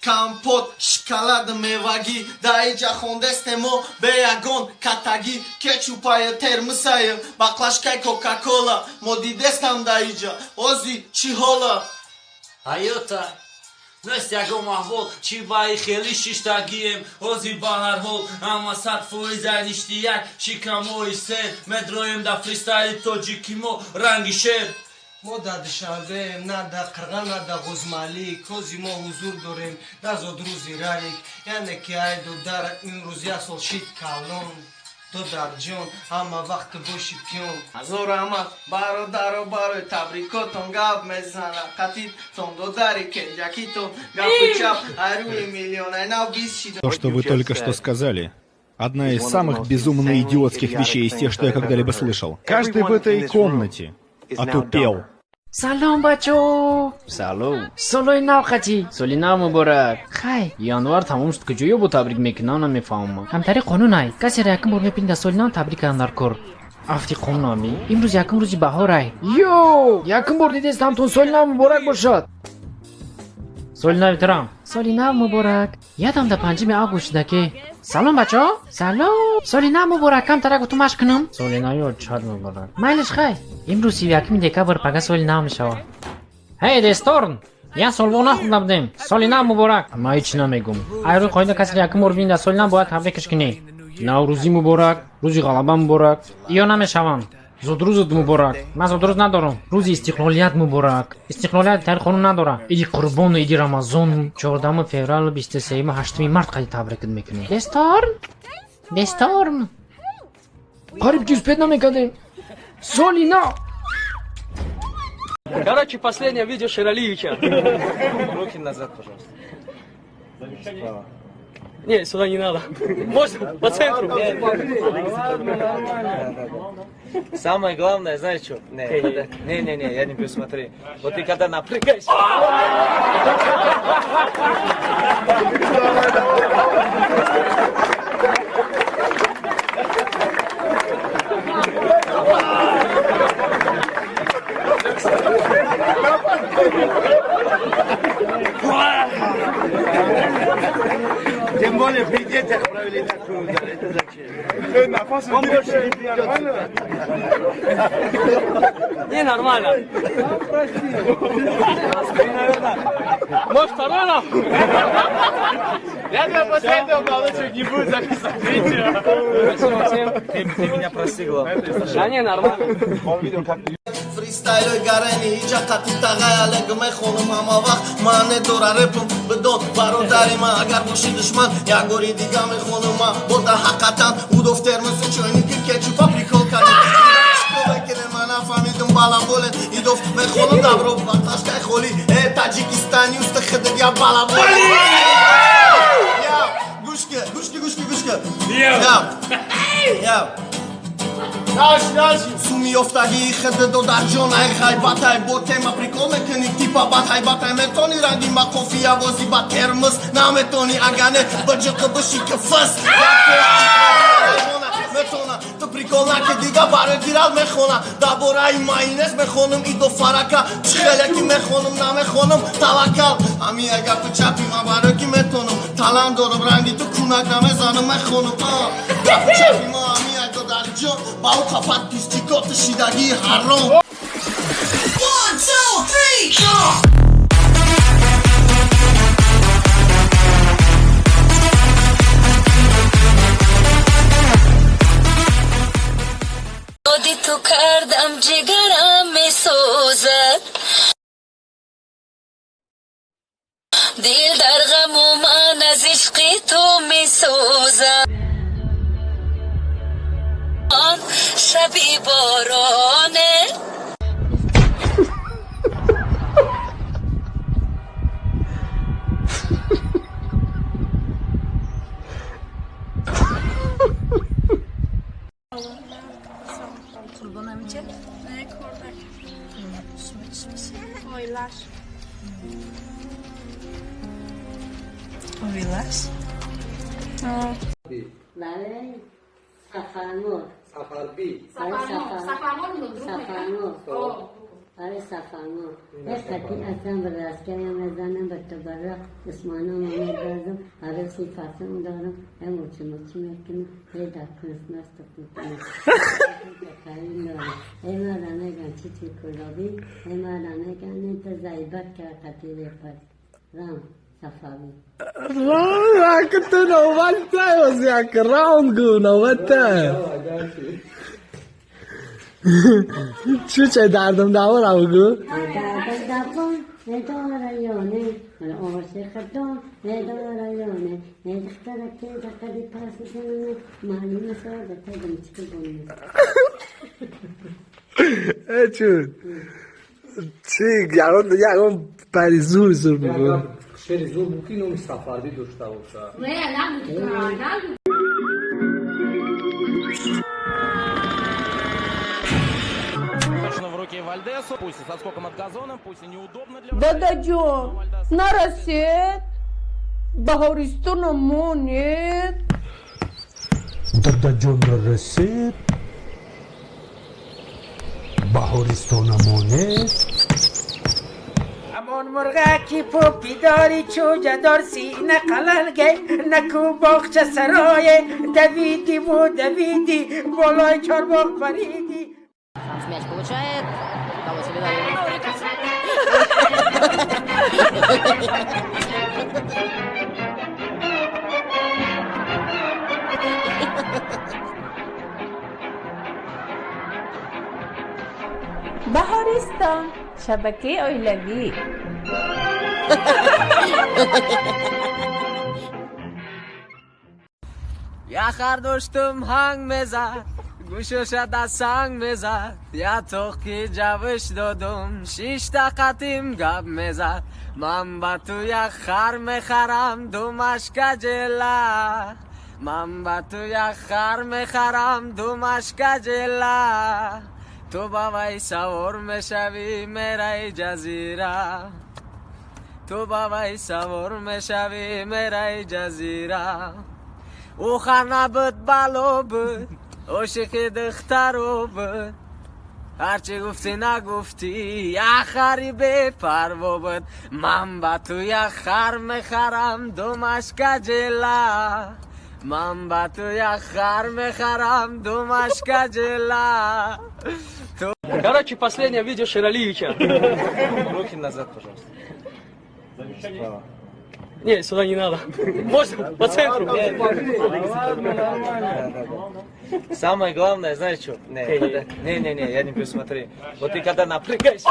کامپوت شکلات میوگی دایجا خوندستمو بیاگون کاتاگی کچوپای ترمسای باقلاشکای کوکاکولا مودی دستم دایجا اوزی چی هولا Hayota, Настя Гомахвол, Чибай Хели Шиштагием, Ози Бахархол, Амасад Фуизай Ништияк, Шикамой Сен, Медроем да фристайли Тоджикимо, Рангишер. ما در دشنبه نه در قرغن نه در غزمالی کوزی ما حضور داریم در زودروزی رایک یعنی که ای دو در این روزی اصل شید کالون دو در جون همه وقت باشی پیون هزار احمد برادر و برای تبریکاتون گپ میزنه قطید تون دو داری که جاکیتون گپ چپ هروی میلیون اینا 20 شید. То, что вы только что сказали, одна из самых безумно идиотских вещей из тех, что я когда-либо слышал. Каждый в этой комнате отупел. سلام بچو. سلام. سالای نو خچی. سالی نو مبارک. خی. январ تموم شد کجایی با تبریک میکنن نمیفهمم. همتری قانون ای. کسی را یکم بار میپین در سالی نو تبریک اندر کر. افتی قانونی. امروز یکم روزی بهار ای. یو. یکم بار دیدست همتون سالی نو مبارک باشد. سالی نو ترام. سالی نو مبارک. یادم در 5 آگوست که. سلام بچه ها. سلام. سالی نو مبارک کم ترک تو مش کنم. سالی نو یا چاد مبارک. مایلش خی. امروز 31 دکتر پگاه سالی نو میشه. هی دستورن. یا سالو نخوندم بدیم. سالی نو مبارک. ما هیچ نمیگم. ایرو قاعده کسی یکم بار بین در سالی نو باید تبریکش کنی. نوروزی مبارک. روزی غلبه مبارک. یا نمیشوم. زودروزت مبارک. من زودروز ندارم. روزی استقلالیت مبارک. استقلالیت تر قانون نداره. ایدی قربان و ایدی رمضان 14 فوریه 23 8 مارت قاعده تبریک میکنی. دستورن. قریب جز پیدا نمیکنی. سالی نو. Короче, последнее видео Шералиевича. Руки назад, пожалуйста. Не, сюда не надо. Можно? По центру. Самое главное, знаешь что? Не, я не посмотри. Вот ты когда напрягаешься. Тем более при детях провели такую удар. Это зачем? Он больше не нормально? Не, нормально. Может, второй нахуй? Я тебя посоветовал, но лучше не будет записывать видео. Спасибо всем. Ты меня прости, главное. Да не, нормально. Он видел, как ты... فریستایل گرنی ایجا قطی تغییرک میخونم همه وقت من دور رپم بدون برادری من اگر باشی دشمن یک گوری دیگه میخونم من با ده حقیقتا او دفتر مثل چوینی که کچو پاپریکو کنی بکنه من نفهمیدم بالا بولن ای دفت میخونم دبرو بطاشکای خولی تاجیکستانی است خدد یا بالا بولی یا گوشکه یا سومی افتادی خد دو در جون ای خای باتای بوته ما پریکول میکنی تیپا باتای میتونی رنگی ما کافی آوازی با ترمز نمیتونی اگانه بجک بشی که فس میتونه تو پریکول نکه دیگه برای دیرال میخونه دابورای ماینس میخونم ای دو فرکا چخیلکی میخونم نمیخونم توکل امی اگر تو چپی ما برای کی میتونم تلان دارم رنگی تو کونک نمیزنم میخونم چپی ما امی اگر در جون با او خفت پیستیکات شیدگی حرام 1 2 3 go دی تو کردم جگرم می سوزد دل در غم و من از عشق تو می سوزد آن شبی بارانه Kurban amca. Ne kordak? Oylar. Oylar. بله سفرنور Safarbi. سفرنور آره سفرما یک خطی اصلا به رسکه میزنم به تبرق اسمانم میدازم آره سی فصل دارم هم موچی میکنم هی در کریسمس میکنم خیلی دارم ای مردانه گن چی کلابی ای مردانه گن انت زیبت که خطی بیپر رام صفاوی كنت نوبت وزيك راوند نوبت چه چه دردم دوا راوگو دردم ندارایانه من آرشه خدام ندارایانه ندختره که دقیقی پاس کنه معلومه ساده تدم چی کنه چون چی یارون پری زور میگو شعر زور ممکن اون سفردی داشته باشه в руки Вальдесу, пусть и со скоком от газона, пусть и неудобно для داداجون نرسید بهارستانمونید داداجون رسید بهارستانمونید امان مرغکی پوپی داری چوجه دار سینه قلنگه نکو باخچه سرای دویدی و دویدی بالای چارباغ پریدی мяч получает. Того себе дали. بهارستان شبکه اویلوی یه خرداشتم هنگ میزد گوشش از سنگ میزد یه توقی جوش دادم 6 دقیقیم گب میزد من با تو یه خر میخرم 2 مشک جله من با تو یه خر میخرم 2 مشک جله تو با وی سوار میشوی میرای جزیره تو با وی سوار میشوی میرای جزیره او خانه بود بلو بود عاشق دخترو بود هرچی گفتی نگفتی یه خری بی پروا بود من با تو یه خر میخرم 2 مشک جله من با تو یه خر میخرم 2 مشک جله Короче, последнее видео Ширалиевича. Руки назад, пожалуйста. Не, сюда не надо. Можно по центру. Самое главное, знаешь что? Не, я не пью, смотри. Вот ты когда напрягаешься...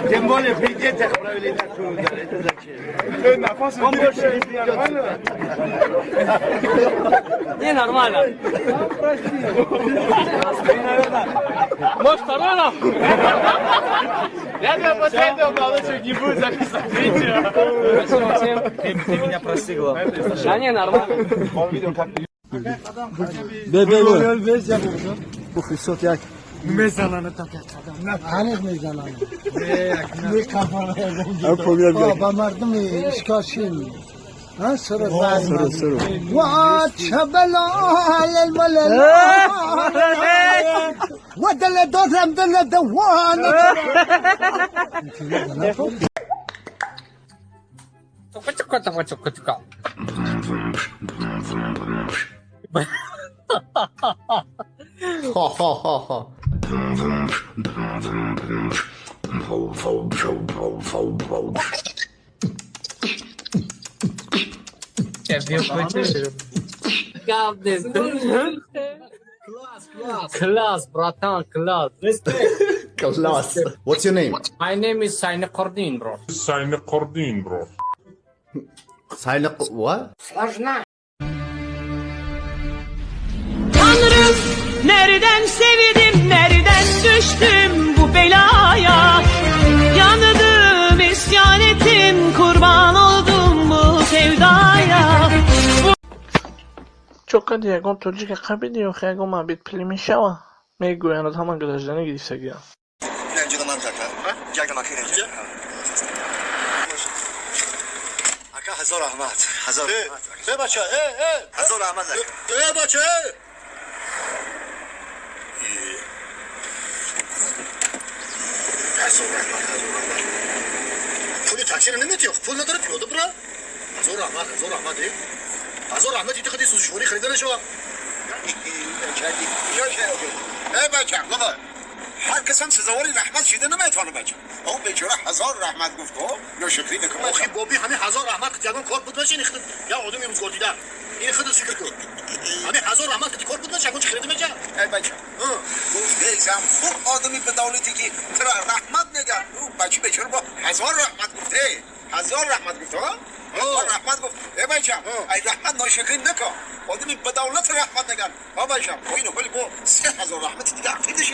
Тем более при детях провели такую удар. Это зачем? Он больше нормально? Не, нормально. Может, второй нам? Я тебя посоветовал, но лучше не будет записывать видео. Спасибо всем. Ты меня прости, главное. Да не, нормально. Он видел, как ты... بخصوص یک میزنن تا هنوز میزنن یک کافر با مردم اشکاشین ها سر و چبلا الملل و دل دادم دل دوان Class, bratан, class. Class. What's your name? My name is Sayne Kordin, bro. What? Tanrım nereden sevdim nereden düştüm bu belaya yandım isyan ettim kurban oldum bu sevdaya چقدر یکم توجه که قبیلی و خیلی ما بیت پلی میشه میگویند همان گذشتن گریفتگی هم اینجا من کاکا جاگ ما کنه اینجا اکا هزار رحمت هزار رحمت بچه هزار رحمت بچه هزار رحمت پول تاکسی نمیتیه پول نداره پیاده برا هزار رحمت هزار رحمت خدی سوزشوری خریدن شو بچه بابا هر کس هم سزاواری رحمت شده نمیتونه بچه اون بیچاره هزار رحمت گفت ناشکری نکن آخی بابی همه هزار رحمت که یگان کار بود باشه نخدم یا آدمی روزگار دیدم این خود فکر کن همه هزار رحمت که کار بود باشه یگان چه خریده میجا بچه گفت بیزم خوب آدمی به دولتی که ترا رحمت نگن بچه بیچاره با هزار رحمت گفته هزار رحمت گفت رحمت گفت بچه ای رحمت ناشکری نکن آدمی به دولت رحمت نگن بچه اینو ولی با 3000 رحمت دیگه افیدش